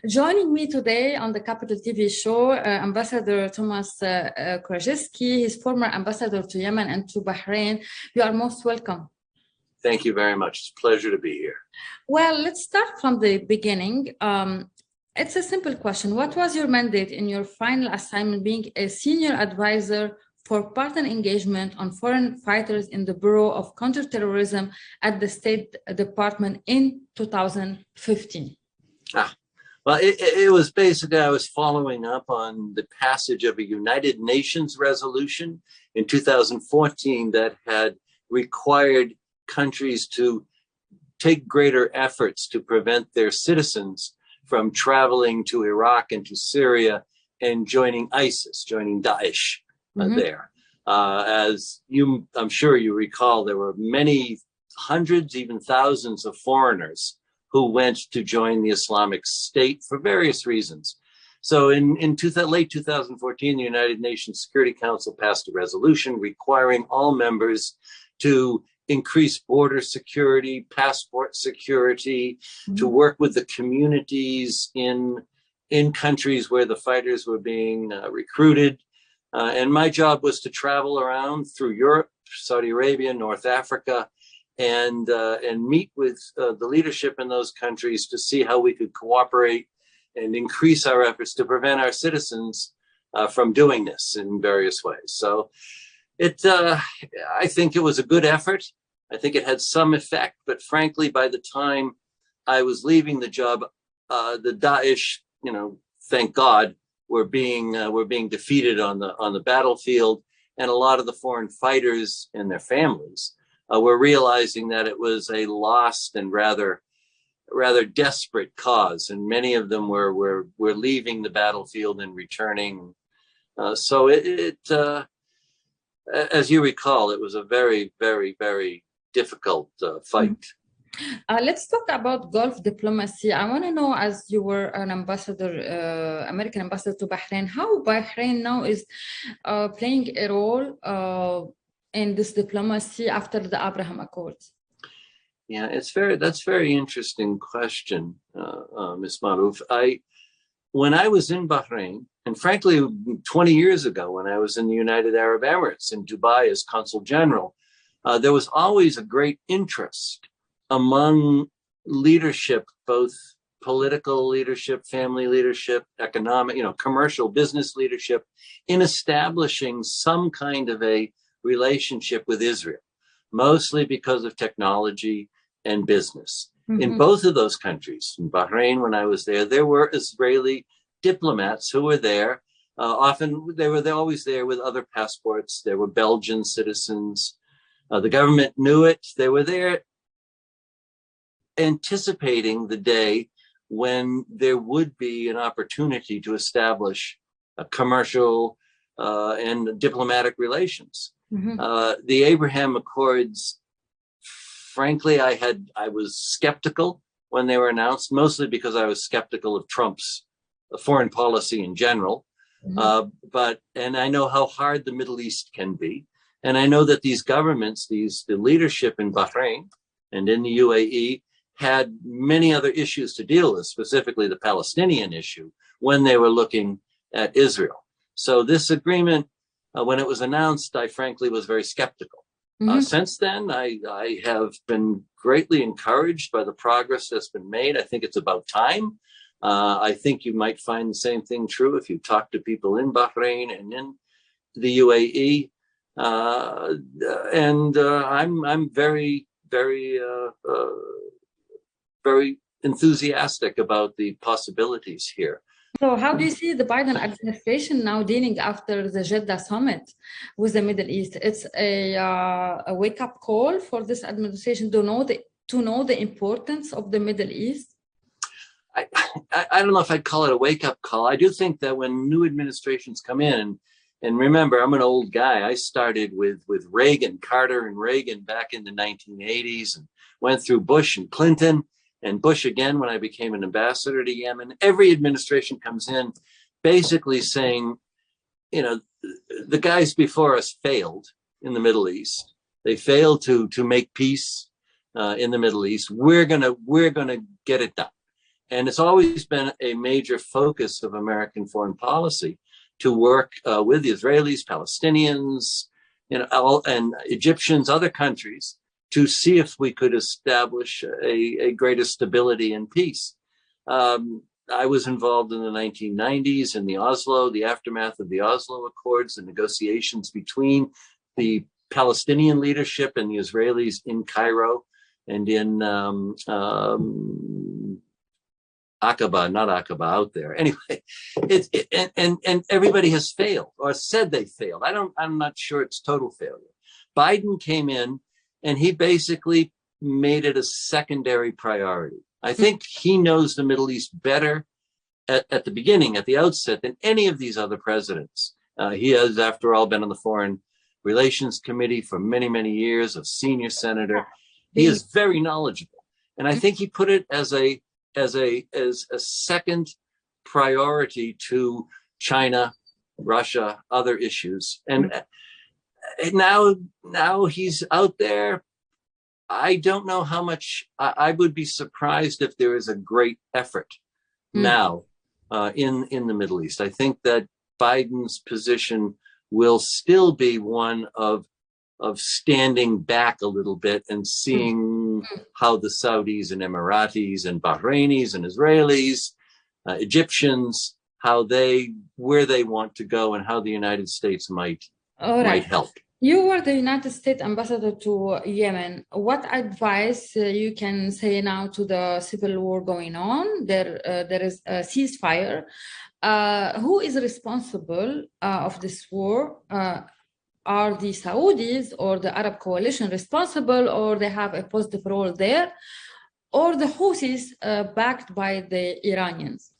Joining me today on the Capital TV show, Ambassador Thomas Krajeski, his former ambassador to Yemen and to Bahrain. You are most welcome. Thank you very much. It's a pleasure to be here. Well, let's start from the beginning. It's a simple question. What was your mandate in your final assignment being a senior advisor for partner engagement on foreign fighters in the Bureau of Counterterrorism at the State Department in 2015? Well, it was basically, I was following up on the passage of a United Nations resolution in 2014 that had required countries to take greater efforts to prevent their citizens from traveling to Iraq and to Syria and joining ISIS, joining Daesh there. As I'm sure you recall, there were many hundreds, even thousands of foreigners who went to join the Islamic State for various reasons. So in late 2014, the United Nations Security Council passed a resolution requiring all members to increase border security, passport security, to work with the communities in countries where the fighters were being recruited. And my job was to travel around through Europe, Saudi Arabia, North Africa, and meet with the leadership in those countries to see how we could cooperate and increase our efforts to prevent our citizens from doing this in various ways. So I think it was a good effort. I think it had some effect, but frankly, by the time I was leaving the job, the Daesh, thank God, were being defeated on the battlefield, and a lot of the foreign fighters and their families were realizing that it was a lost and rather desperate cause, and many of them were leaving the battlefield and returning. So as you recall, it was a very, very, very difficult fight. Let's talk about Gulf diplomacy. I want to know, as you were an ambassador, American ambassador to Bahrain, how Bahrain now is playing a role in this diplomacy after the Abraham Accords? Yeah, that's very interesting question, Ms. Maruf. When I was in Bahrain, and frankly, 20 years ago, when I was in the United Arab Emirates in Dubai as consul general, there was always a great interest among leadership, both political leadership, family leadership, economic, commercial business leadership, in establishing some kind of a relationship with Israel, mostly because of technology and business. In both of those countries, in Bahrain, when I was there were Israeli diplomats who were there. Often they're always there with other passports. There were Belgian citizens. The government knew it. They were there anticipating the day when there would be an opportunity to establish a commercial and diplomatic relations. The Abraham Accords, frankly, I was skeptical when they were announced, mostly because I was skeptical of Trump's foreign policy in general. And I know how hard the Middle East can be. And I know that these governments, the leadership in Bahrain and in the UAE, had many other issues to deal with, specifically the Palestinian issue, when they were looking at Israel. So this agreement, when it was announced, I frankly was very skeptical. Since then, I have been greatly encouraged by the progress that's been made. I think it's about time. I think you might find the same thing true if you talk to people in Bahrain and in the UAE. I'm very, very, very enthusiastic about the possibilities here. So how do you see the Biden administration now dealing after the Jeddah summit with the Middle East? It's a wake-up call for this administration to know the importance of the Middle East? I don't know if I'd call it a wake-up call. I do think that when new administrations come in, and remember, I'm an old guy. I started with Reagan, Carter and Reagan back in the 1980s, and went through Bush and Clinton, and Bush again when I became an ambassador to Yemen. Every administration comes in basically saying, the guys before us failed in the Middle East. They failed to make peace in the Middle East. We're gonna get it done. And it's always been a major focus of American foreign policy to work with the Israelis, Palestinians, and Egyptians, other countries, to see if we could establish a greater stability and peace. I was involved in the 1990s in the aftermath of the Oslo Accords, the negotiations between the Palestinian leadership and the Israelis in Cairo and in Aqaba, not Aqaba, out there. Anyway, and everybody has failed or said they failed. I'm not sure it's total failure. Biden came in and he basically made it a secondary priority. I think he knows the Middle East better at the beginning, at the outset, than any of these other presidents. He has, after all, been on the Foreign Relations Committee for many, many years, a senior senator. He is very knowledgeable. And I think he put it as a second priority to China, Russia, other issues. And now he's out there. I don't know how much. I would be surprised if there is a great effort now in the Middle East. I think that Biden's position will still be one of standing back a little bit and seeing how the Saudis and Emiratis and Bahrainis and Israelis, Egyptians, where they want to go and how the United States might help. You were the United States ambassador to Yemen. What advice you can say now to the civil war going on? There is a ceasefire. Who is responsible of this war? Are the Saudis or the Arab coalition responsible, or they have a positive role there, or the Houthis backed by the Iranians?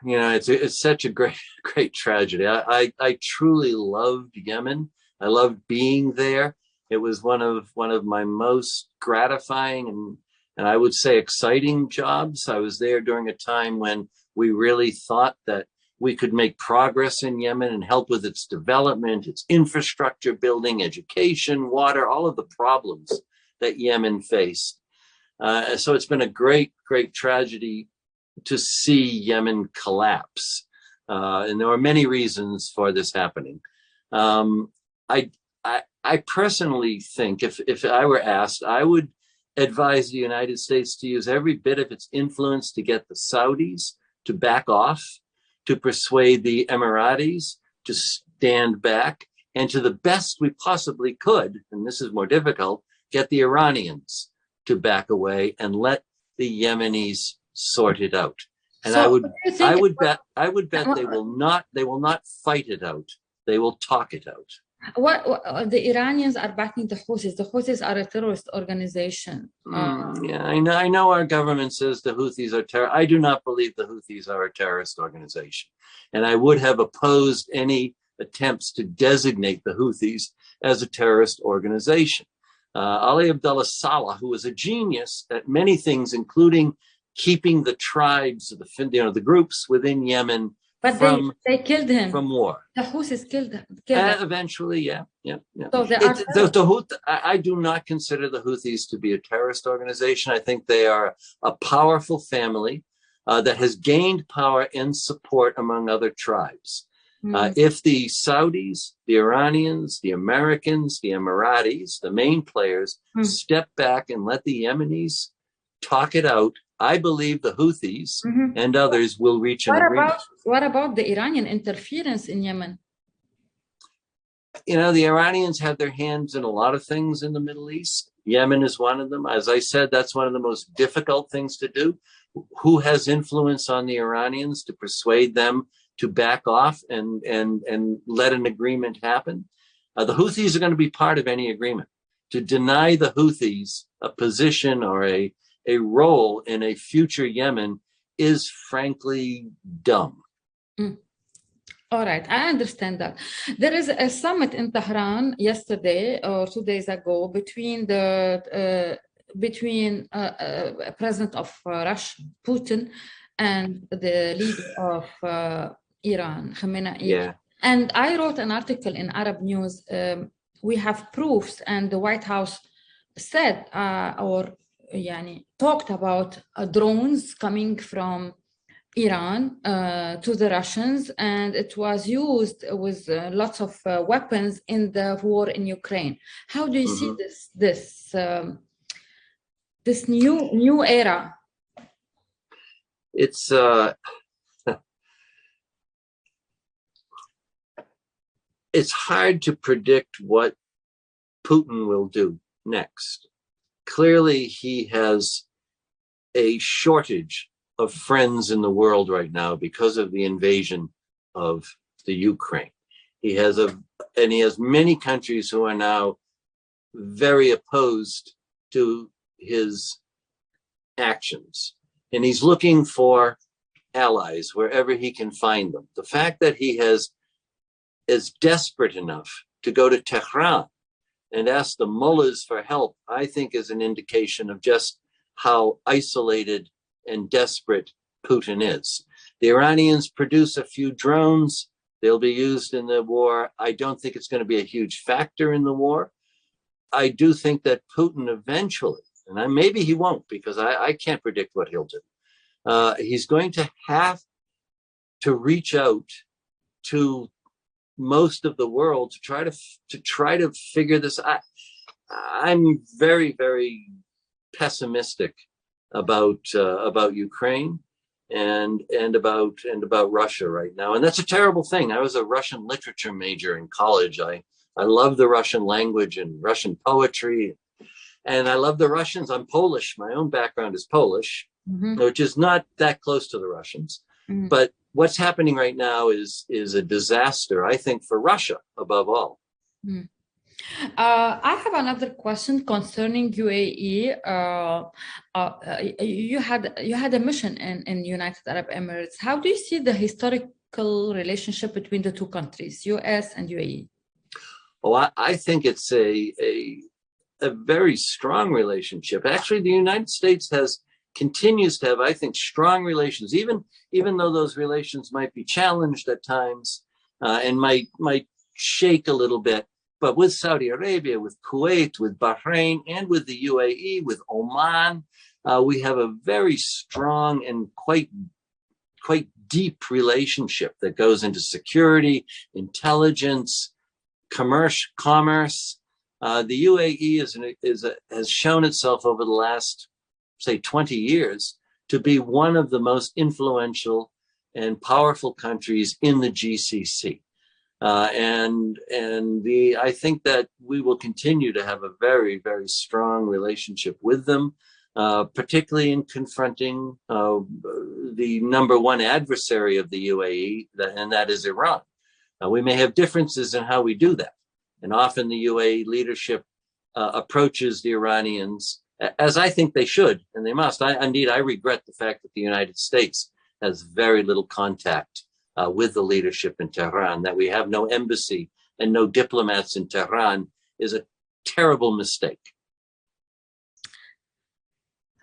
It's such a great tragedy. I truly loved Yemen. I loved being there. It was one of my most gratifying and I would say exciting jobs. I was there during a time when we really thought that we could make progress in Yemen and help with its development, its infrastructure building, education, water, all of the problems that Yemen faced. So it's been a great tragedy to see Yemen collapse. And there are many reasons for this happening. I personally think if I were asked, I would advise the United States to use every bit of its influence to get the Saudis to back off, to persuade the Emiratis to stand back, and to the best we possibly could, and this is more difficult, get the Iranians to back away and let the Yemenis sort it out. And I would bet they will not fight it out. They will talk it out. What the Iranians are backing the Houthis. The Houthis are a terrorist organization. Yeah, I know our government says the Houthis are terror. I do not believe the Houthis are a terrorist organization. And I would have opposed any attempts to designate the Houthis as a terrorist organization. Ali Abdullah Saleh, who was a genius at many things, including keeping the tribes, the groups within Yemen, but they killed him from war. The Houthis killed him. Eventually, yeah. So I do not consider the Houthis to be a terrorist organization. I think they are a powerful family that has gained power and support among other tribes. If the Saudis, the Iranians, the Americans, the Emiratis, the main players, step back and let the Yemenis talk it out, I believe the Houthis and others will reach an agreement. What about the Iranian interference in Yemen? The Iranians have their hands in a lot of things in the Middle East. Yemen is one of them. As I said, that's one of the most difficult things to do. Who has influence on the Iranians to persuade them to back off and let an agreement happen? The Houthis are going to be part of any agreement. To deny the Houthis a position or a role in a future Yemen is frankly dumb. All right, I understand that. There is a summit in Tehran yesterday or 2 days ago between President of Russia, Putin, and the leader of Iran, Khamenei. Yeah. And I wrote an article in Arab News. We have proofs, and the White House said or talked about drones coming from Iran to the Russians, and it was used with lots of weapons in the war in Ukraine. How do you see this new era? It's it's hard to predict what Putin will do next. Clearly, he has a shortage of friends in the world right now because of the invasion of the Ukraine. He has many countries who are now very opposed to his actions. And he's looking for allies wherever he can find them. The fact that he is desperate enough to go to Tehran and ask the mullahs for help, I think is an indication of just how isolated and desperate Putin is. The Iranians produce a few drones. They'll be used in the war. I don't think it's going to be a huge factor in the war. I do think that Putin eventually, and maybe he won't because I can't predict what he'll do. He's going to have to reach out to most of the world to try to figure this out. I'm very, very pessimistic about Ukraine and about Russia right now, and that's a terrible thing. I was a Russian literature major in college. I love the Russian language and Russian poetry, and I love the Russians. I'm Polish. My own background is Polish, which is not that close to the Russians. But what's happening right now is a disaster, I think, for Russia above all. I have another question concerning UAE. You had a mission in United Arab Emirates. How do you see the historical relationship between the two countries, US and UAE? Oh, I think it's a very strong relationship. Actually, the United States continues to have, I think, strong relations, even though those relations might be challenged at times and might shake a little bit. But with Saudi Arabia, with Kuwait, with Bahrain, and with the UAE, with Oman, we have a very strong and quite deep relationship that goes into security, intelligence, commerce. The UAE has shown itself over the last, say, 20 years to be one of the most influential and powerful countries in the GCC. I think that we will continue to have a very, very strong relationship with them, particularly in confronting the number one adversary of the UAE, and that is Iran. We may have differences in how we do that. And often the UAE leadership approaches the Iranians, as I think they should, and they must. Indeed, I regret the fact that the United States has very little contact with the leadership in Tehran. That we have no embassy and no diplomats in Tehran is a terrible mistake.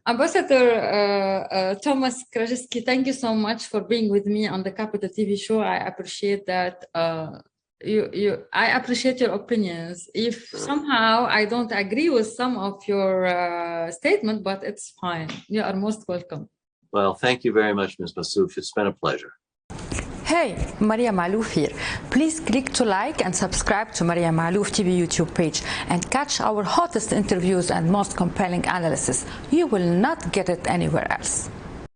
Ambassador Thomas Krajeski, thank you so much for being with me on the Capital TV show. I appreciate that. I appreciate your opinions. If somehow I don't agree with some of your statement, but it's fine. You are most welcome. Well, thank you very much, Ms. Massouf. It's been a pleasure. Hey, Maria Malouf here. Please click to like and subscribe to Maria Malouf TV YouTube page and catch our hottest interviews and most compelling analysis. You will not get it anywhere else.